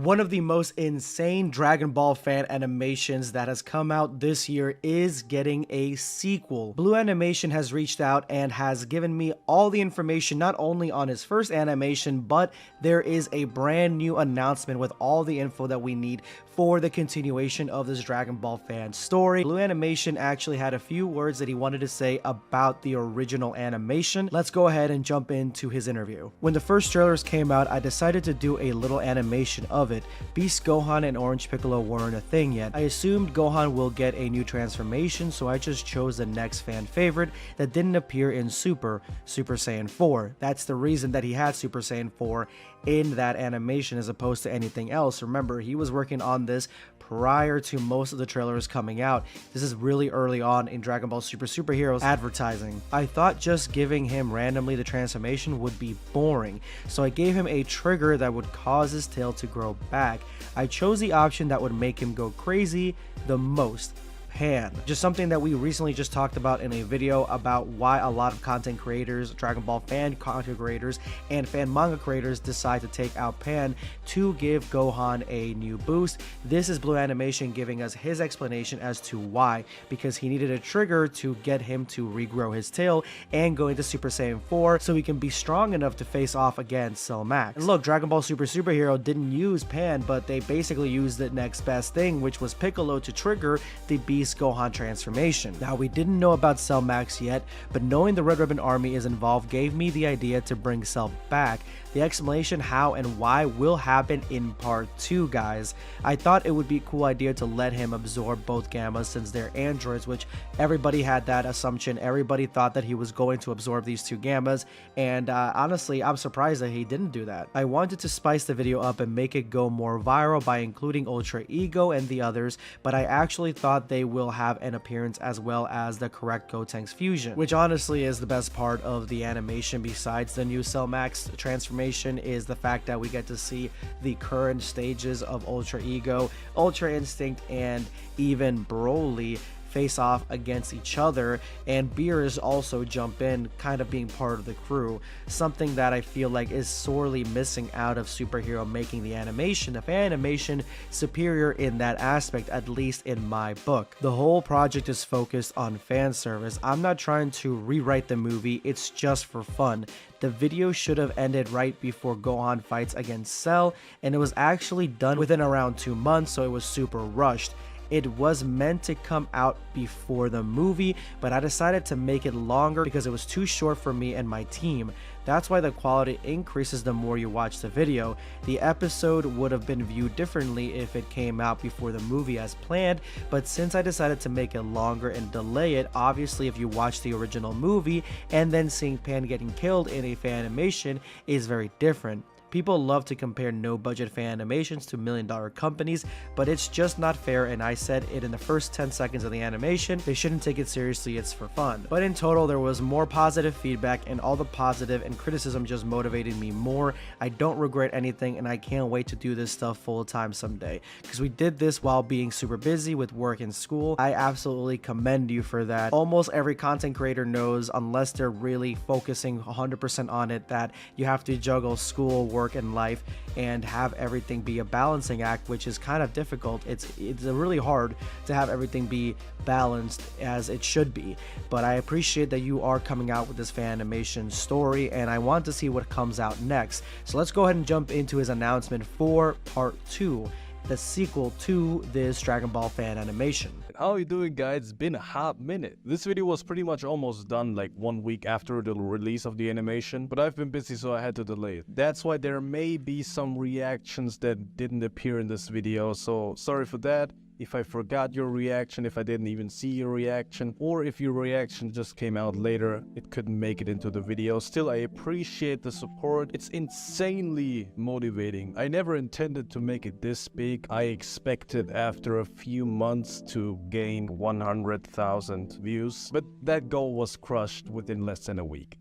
One of the most insane Dragon Ball fan animations that has come out this year is getting a sequel. BlueAnimation has reached out and has given me all the information not only on his first animation, but there is a brand new announcement with all the info that we need for the continuation of this Dragon Ball fan story. BlueAnimation actually had a few words that he wanted to say about the original animation. Let's go ahead and jump into his interview. When the first trailers came out, I decided to do a little animation of it. Beast Gohan and Orange Piccolo weren't a thing yet. I assumed Gohan will get a new transformation, so I just chose the next fan favorite that didn't appear in Super Saiyan 4. That's the reason that he had Super Saiyan 4 in that animation as opposed to anything else. Remember, he was working on this prior to most of the trailers coming out. This is really early on in Dragon Ball Super Heroes advertising. I thought just giving him randomly the transformation would be boring, so I gave him a trigger that would cause his tail to grow back. I chose the option that would make him go crazy the most. Pan. Just something that we recently just talked about in a video about why a lot of content creators, Dragon Ball fan content creators, and fan manga creators decide to take out Pan to give Gohan a new boost. This is BlueAnimation giving us his explanation as to why, because he needed a trigger to get him to regrow his tail and go into Super Saiyan 4 so he can be strong enough to face off against Cell Max. And look, Dragon Ball Superhero didn't use Pan, but they basically used the next best thing, which was Piccolo, to trigger the Beast Gohan transformation. Now, we didn't know about Cell Max yet, but knowing the Red Ribbon Army is involved gave me the idea to bring Cell back. The explanation how and why will happen in part 2, guys. I thought it would be a cool idea to let him absorb both Gammas since they're androids, which everybody had that assumption. Everybody thought that he was going to absorb these two Gammas, and honestly, I'm surprised that he didn't do that. I wanted to spice the video up and make it go more viral by including Ultra Ego and the others, but I actually thought they will have an appearance as well as the correct Gotenks fusion, which honestly is the best part of the animation besides the new Cell Max transformation, is the fact that we get to see the current stages of Ultra Ego, Ultra Instinct, and even Broly face off against each other, and Beerus also jump in, kind of being part of the crew, something that I feel like is sorely missing out of Superhero making the animation. The fan animation superior in that aspect, at least in my book. The whole project is focused on fan service. I'm not trying to rewrite the movie, it's just for fun. The video should have ended right before Gohan fights against Cell, and it was actually done within around 2 months, so it was super rushed. It was meant to come out before the movie, but I decided to make it longer because it was too short for me and my team. That's why the quality increases the more you watch the video. The episode would have been viewed differently if it came out before the movie as planned, but since I decided to make it longer and delay it, obviously if you watch the original movie and then seeing Pan getting killed in a fan animation is very different. People love to compare no-budget fan animations to million-dollar companies, but it's just not fair, and I said it in the first 10 seconds of the animation. They shouldn't take it seriously, it's for fun. But in total, there was more positive feedback, and all the positive and criticism just motivated me more. I don't regret anything, and I can't wait to do this stuff full-time someday, because we did this while being super busy with work and school. I absolutely commend you for that. Almost every content creator knows, unless they're really focusing 100% on it, that you have to juggle school, work, and life and have everything be a balancing act, which is kind of difficult. It's really hard to have everything be balanced as it should be, but I appreciate that you are coming out with this fan animation story, and I want to see what comes out next. So let's go ahead and jump into his announcement for part 2, the sequel to this Dragon Ball fan animation. How are you doing, guys? It's been a hot minute. This video was pretty much almost done like 1 week after the release of the animation, but I've been busy, so I had to delay it. That's why there may be some reactions that didn't appear in this video, so sorry for that. If I forgot your reaction, if I didn't even see your reaction, or if your reaction just came out later, it couldn't make it into the video. Still, I appreciate the support. It's insanely motivating. I never intended to make it this big. I expected after a few months to gain 100,000 views, but that goal was crushed within less than a week.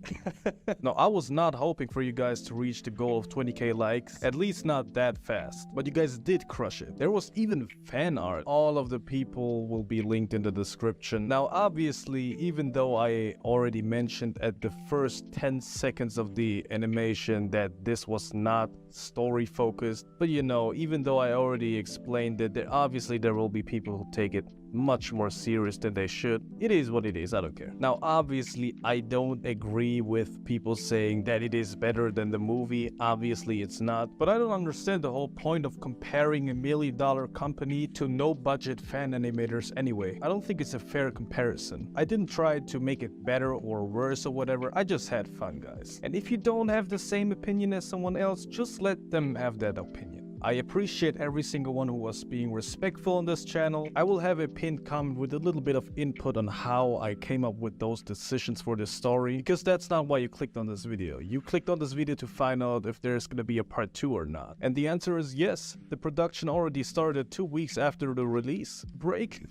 No, I was not hoping for you guys to reach the goal of 20k likes, at least not that fast, but you guys did crush it. There was even fan art all of the people will be linked in the description. Now, obviously, even though I already mentioned at the first 10 seconds of the animation that this was not story focused, but you know, even though I already explained that obviously there will be people who take it much more serious than they should. It is what it is, I don't care. Now, obviously, I don't agree with people saying that it is better than the movie. Obviously, it's not. But I don't understand the whole point of comparing $1 million company to no-budget fan animators anyway. I don't think it's a fair comparison. I didn't try to make it better or worse or whatever. I just had fun, guys. And if you don't have the same opinion as someone else, just let them have that opinion. I appreciate every single one who was being respectful on this channel. I will have a pinned comment with a little bit of input on how I came up with those decisions for this story, because that's not why you clicked on this video. You clicked on this video to find out if there's gonna be a part 2 or not. And the answer is yes. The production already started 2 weeks after the release. Break?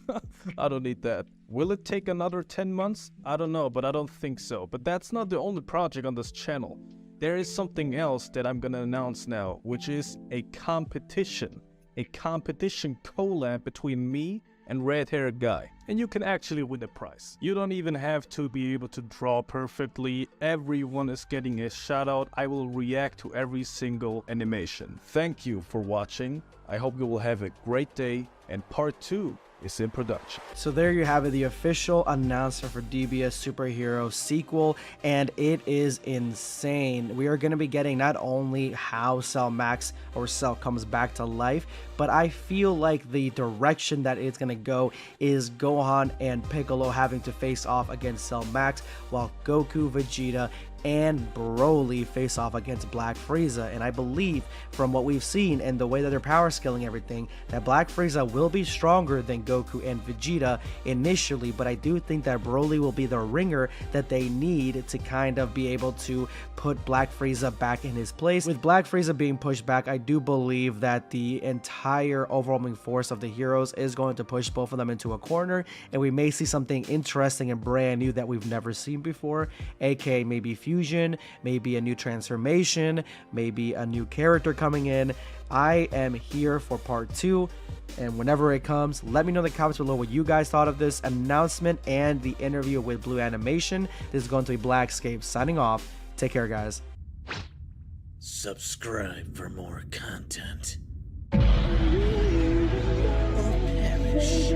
I don't need that. Will it take another 10 months? I don't know, but I don't think so. But that's not the only project on this channel. There is something else that I'm gonna announce now, which is a competition collab between me and red-haired guy. And you can actually win a prize. You don't even have to be able to draw perfectly. Everyone is getting a shout out. I will react to every single animation. Thank you for watching. I hope you will have a great day, and part 2 is in production. So there you have it, the official announcement for DBS Superhero sequel, and it is insane. We are going to be getting not only how Cell Max or Cell comes back to life, but I feel like the direction that it's going to go is Gohan and Piccolo having to face off against Cell Max, while Goku, Vegeta, and Broly face off against Black Frieza. And I believe from what we've seen and the way that they're power scaling everything, that Black Frieza will be stronger than Goku and Vegeta initially, but I do think that Broly will be the ringer that they need to kind of be able to put Black Frieza back in his place. With Black Frieza being pushed back, I do believe that the entire overwhelming force of the heroes is going to push both of them into a corner, and we may see something interesting and brand new that we've never seen before, aka maybe fusion, maybe a new transformation, maybe a new character coming in. I am here for part 2, and whenever it comes, let me know in the comments below what you guys thought of this announcement and the interview with BlueAnimation. This is going to be BlackScape signing off. Take care, guys. Subscribe for more content. Or perish.